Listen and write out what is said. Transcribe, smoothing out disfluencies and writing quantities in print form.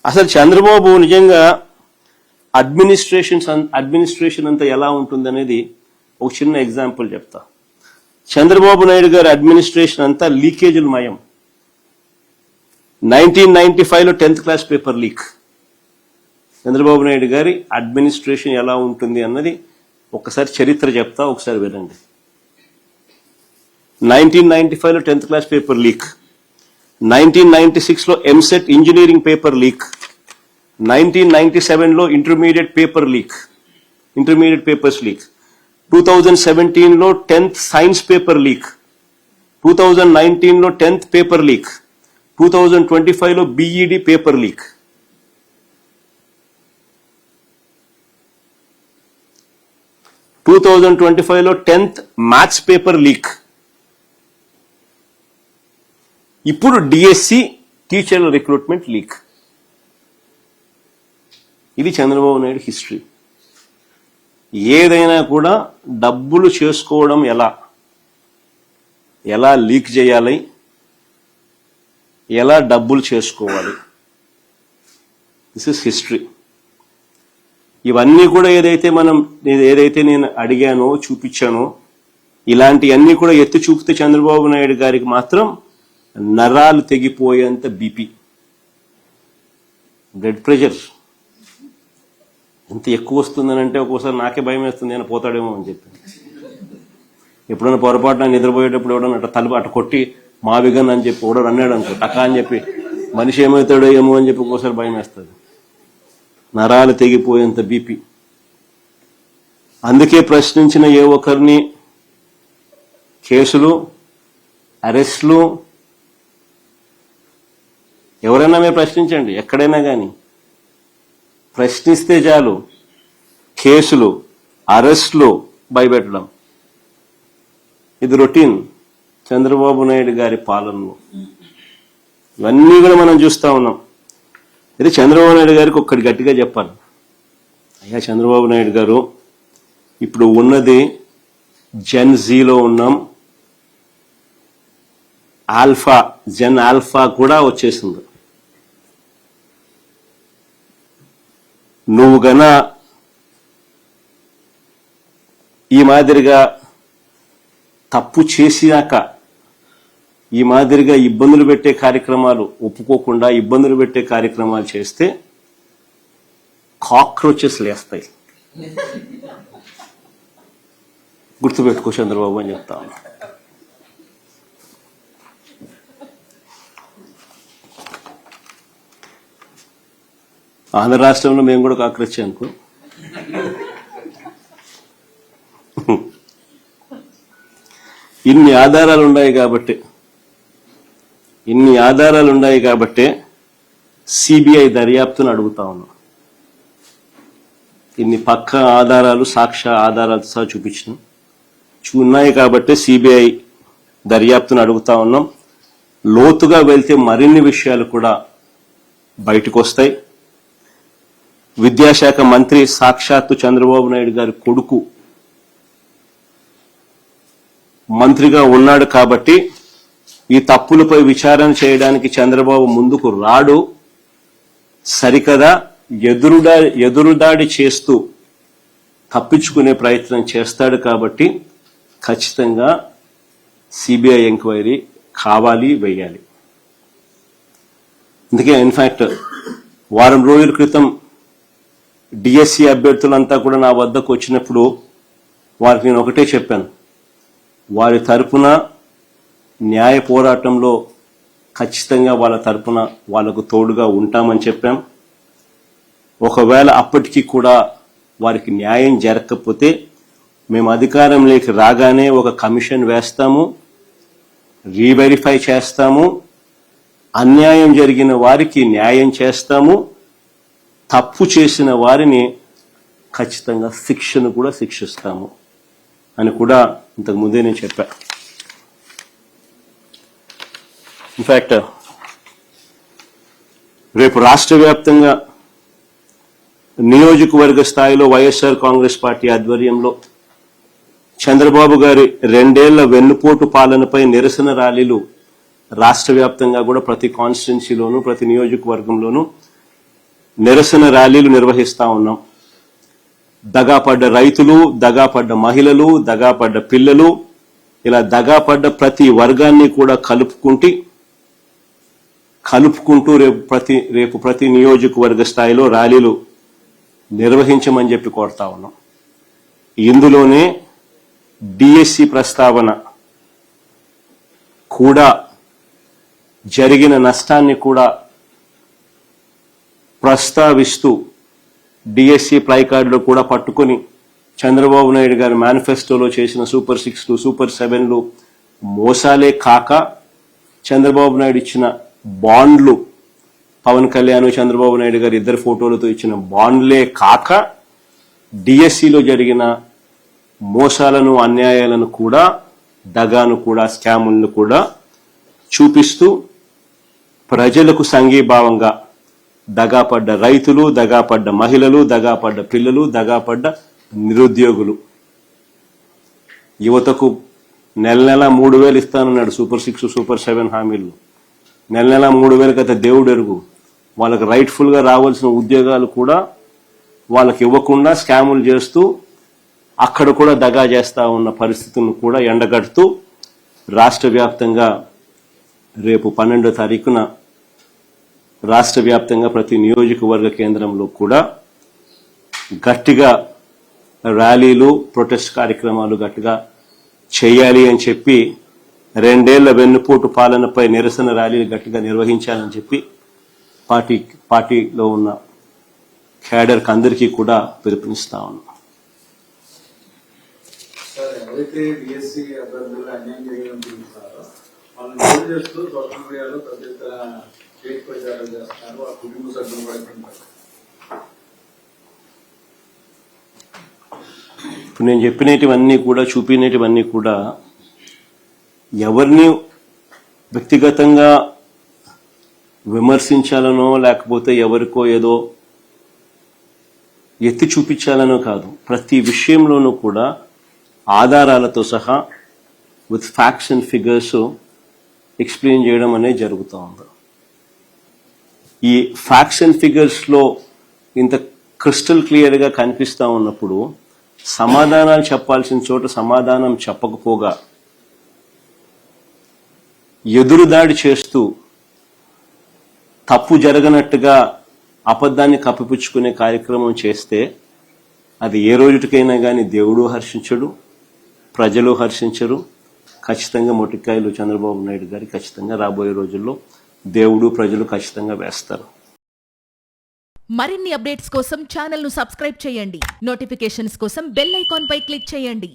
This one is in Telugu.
అసలు చంద్రబాబు నిజంగా అడ్మినిస్ట్రేషన్ అంతా ఎలా ఉంటుందనేది ఒక చిన్న ఎగ్జాంపుల్ చెప్తా. చంద్రబాబు నాయుడు గారి అడ్మినిస్ట్రేషన్ అంతా లీకేజీలు మయం. 1995లో 10th class paper leak. Chandrababu Naidu గారి అడ్మినిస్ట్రేషన్ ఎలా ఉంటుంది అన్నది ఒకసారి చరిత్ర చెప్తా, ఒకసారి వినండి. 1995లో 10th క్లాస్ పేపర్ లీక్, 1996లో ఎంసెట్ ఇంజనీరింగ్ పేపర్ లీక్, 1997లో ఇంటర్మీడియట్ పేపర్స్ లీక్, 2017లో 10th సైన్స్ పేపర్ లీక్, 2019లో 10th పేపర్ లీక్, 2025లో బీఈడి పేపర్ లీక్. టూ 2025లో 10th మ్యాథ్స్ పేపర్ లీక్. ఇప్పుడు డిఎస్సి టీచర్ల రిక్రూట్మెంట్ లీక్. ఇది చంద్రబాబు నాయుడు హిస్టరీ. ఏదైనా కూడా డబ్బులు చేసుకోవడం ఎలా లీక్ చేయాలి, ఎలా డబ్బులు చేసుకోవాలి, దిస్ ఇస్ హిస్టరీ. ఇవన్నీ కూడా ఏదైతే నేను అడిగానో చూపించానో ఇలాంటివన్నీ కూడా ఎత్తి చూపితే చంద్రబాబు నాయుడు గారికి మాత్రం నరాలు తెగిపోయేంత బీపీ, బ్లడ్ ప్రెషర్ ఎంత ఎక్కువ వస్తుందనంటే ఒక్కోసారి నాకే భయం వేస్తుంది, నేను పోతాడేమో అని చెప్పి. ఎప్పుడైనా పొరపాటున నిద్రపోయేటప్పుడు ఎవడన్నా తలుపు అట్ట కొట్టి మావిగన్ అని చెప్పి ఎవడో అన్నాడు అనుకో, టకా అని చెప్పి మనిషి ఏమవుతాడో ఏమో అని చెప్పి ఒక్కోసారి భయం వేస్తుంది. నరాలు తెగిపోయేంత బీపీ. అందుకే ప్రశ్నించిన ఏ ఒక్కరిని కేసులు, అరెస్టులు, ఎవరైనా మీరు ప్రశ్నించండి, ఎక్కడైనా కానీ ప్రశ్నిస్తే చాలు కేసులు, అరెస్టులు, భయపెట్టడం. ఇది రొటీన్ చంద్రబాబు నాయుడు గారి పాలనలో. ఇవన్నీ కూడా మనం చూస్తా ఉన్నాం. అయితే చంద్రబాబు నాయుడు గారికి ఒక్కటి గట్టిగా చెప్పాలి. అయ్యా చంద్రబాబు నాయుడు గారు, ఇప్పుడు ఉన్నది జెన్ జీలో ఉన్నాం, జెన్ ఆల్ఫా కూడా వచ్చేసింది. నువ్వు గన ఈ మాదిరిగా తప్పు చేసినాక ఈ మాదిరిగా ఇబ్బందులు పెట్టే కార్యక్రమాలు ఒప్పుకోకుండా ఇబ్బందులు పెట్టే కార్యక్రమాలు చేస్తే కాక్రోచెస్ లేస్తాయి. గుర్తుపెట్టుకో చంద్రబాబు అని చెప్తా ఉన్నా. ఆంధ్ర రాష్ట్రంలో మేము కూడా కాక్రోచ్ అనుకో. ఇన్ని ఆధారాలు ఉన్నాయి కాబట్టి సిబిఐ దర్యాప్తును అడుగుతా ఉన్నాం. ఇన్ని పక్క ఆధారాలు, సాక్ష్య ఆధారాలతో సహా చూపించినాం. ఉన్నాయి కాబట్టి సిబిఐ దర్యాప్తును అడుగుతా ఉన్నాం. లోతుగా వెళ్తే మరిన్ని విషయాలు కూడా బయటకు వస్తాయి. విద్యాశాఖ మంత్రి సాక్షాత్తు చంద్రబాబు నాయుడు గారి కొడుకు మంత్రిగా ఉన్నాడు కాబట్టి ఈ తప్పులపై విచారణ చేయడానికి చంద్రబాబు ముందుకు రాడు. సరికదా ఎదురుదాడి చేస్తూ తప్పించుకునే ప్రయత్నం చేస్తాడు. కాబట్టి ఖచ్చితంగా సిబిఐ ఎంక్వైరీ కావాలి, వేయాలి. అందుకే ఇన్ఫాక్ట్ వారం రోజుల క్రితం డిఎస్సి అభ్యర్థులంతా కూడా నా వద్దకు వచ్చినప్పుడు వారికి నేను ఒకటే చెప్పాను, వారి తరపున న్యాయ పోరాటంలో ఖచ్చితంగా వాళ్ళ తరపున వాళ్లకు తోడుగా ఉంటామని చెప్పాం. ఒకవేళ అప్పటికీ కూడా వారికి న్యాయం జరగకపోతే మేము అధికారంలోకి రాగానే ఒక కమిషన్ వేస్తాము, రీవెరిఫై చేస్తాము, అన్యాయం జరిగిన వారికి న్యాయం చేస్తాము, తప్పు చేసిన వారిని ఖచ్చితంగా శిక్షను కూడా శిక్షిస్తాము అని కూడా ఇంతకు ముందే నేను చెప్పా. ఇన్ఫాక్ట్ రేపు రాష్ట్ర వ్యాప్తంగా నియోజకవర్గ స్థాయిలో వైఎస్ఆర్ కాంగ్రెస్ పార్టీ ఆధ్వర్యంలో చంద్రబాబు గారి 2 ఏళ్ల వెన్నుపోటు పాలనపై నిరసన ర్యాలీలు రాష్ట్ర వ్యాప్తంగా కూడా ప్రతి కాన్స్టిట్యున్సీలోనూ ప్రతి నియోజకవర్గంలోనూ నిరసన ర్యాలీలు నిర్వహిస్తా ఉన్నాం. దగాపడ్డ రైతులు, దగాపడ్డ మహిళలు, దగాపడ్డ పిల్లలు, ఇలా దగాపడ్డ ప్రతి వర్గాన్ని కూడా కలుపుకుంటూ రేపు ప్రతి నియోజకవర్గ స్థాయిలో ర్యాలీలు నిర్వహించమని చెప్పి కోరుతా ఉన్నాం. ఇందులోనే డిఎస్సి ప్రస్తావన కూడా జరిగిన నష్టాన్ని కూడా ప్రస్తావిస్తూ డిఎస్సి ప్లైకార్డులో కూడా పట్టుకొని చంద్రబాబు నాయుడు గారి మేనిఫెస్టోలో చేసిన సూపర్ 6లు, సూపర్ 7లు మోసాలే కాక, చంద్రబాబు నాయుడు ఇచ్చిన బాండ్లు, పవన్ కళ్యాణ్ చంద్రబాబు నాయుడు గారు ఇద్దరు ఫోటోలతో ఇచ్చిన బాండ్లే కాక, డిఎస్సిలో జరిగిన మోసాలను, అన్యాయాలను కూడా, దగాను కూడా, స్కాములను కూడా చూపిస్తూ ప్రజలకు సంఘీభావంగా దగాపడ్డ రైతులు, దగాపడ్డ మహిళలు, దగాపడ్డ పిల్లలు, దగాపడ్డ నిరుద్యోగులు, యువతకు నెల 3,000 ఇస్తానన్నాడు సూపర్ 6, సూపర్ 7 హామీలు. నెల 3,000 కథ దేవుడు ఎరుగు. వాళ్ళకి రైట్ఫుల్ గా రావాల్సిన ఉద్యోగాలు కూడా వాళ్ళకి ఇవ్వకుండా స్కాములు చేస్తూ అక్కడ కూడా దగా చేస్తా ఉన్న పరిస్థితులను కూడా ఎండగడుతూ రాష్ట్ర వ్యాప్తంగా రేపు 12వ తారీఖున రాష్ట్ర వ్యాప్తంగా ప్రతి నియోజకవర్గ కేంద్రంలో కూడా గట్టిగా ర్యాలీలు, ప్రొటెస్ట్ కార్యక్రమాలు గట్టిగా చేయాలి అని చెప్పి, 2 ఏళ్ల వెన్నుపోటు పాలనపై నిరసన ర్యాలీలు గట్టిగా నిర్వహించాలని చెప్పి పార్టీలో ఉన్న క్యాడర్కి అందరికీ కూడా పిలుపునిస్తా ఉన్నాం. ఎవరైతే డిఎస్సి అభ్యర్థులు అన్యాయం చేయడం చూపిస్తారో వాళ్ళని జోడు చేస్తూ సోషల్ మీడియాలో పెద్ద ఎత్తున ఫేక్ ప్రచారం చేస్తున్నారు. ఆ కుటుంబ సభ్యులు కూడా ఇప్పుడు నేను చెప్పినటివన్నీ కూడా, చూపినటివన్నీ కూడా ఎవరిని వ్యక్తిగతంగా విమర్శించాలనో లేకపోతే ఎవరికో ఏదో ఎత్తి చూపించాలనో కాదు. ప్రతి విషయంలోనూ కూడా ఆధారాలతో సహా with facts and figures explain చేయడం అనేది జరుగుతూ ఉంది. ఈ ఫ్యాక్ట్స్ అండ్ ఫిగర్స్లో ఇంత క్రిస్టల్ క్లియర్గా కనిపిస్తూ ఉన్నప్పుడు సమాధానాలు చెప్పాల్సిన చోట సమాధానం చెప్పకపోగా ఎదురుదాడి చేస్తూ తప్పు జరగనట్టుగా అబద్ధాన్ని కప్పిపుచ్చుకునే కార్యక్రమం చేస్తే అది ఏ రోజుకైనా కానీ దేవుడు హర్షించడు, ప్రజలు హర్షించరు. ఖచ్చితంగా మొటికాయలు చంద్రబాబు నాయుడు గారి ఖచ్చితంగా రాబోయే రోజుల్లో దేవుడు, ప్రజలు ఖచ్చితంగా వేస్తారు. మరిన్ని అప్డేట్స్ కోసం ఛానల్ ను సబ్స్క్రైబ్ చేయండి. నోటిఫికేషన్స్ కోసం బెల్ ఐకాన్ పై క్లిక్ చేయండి.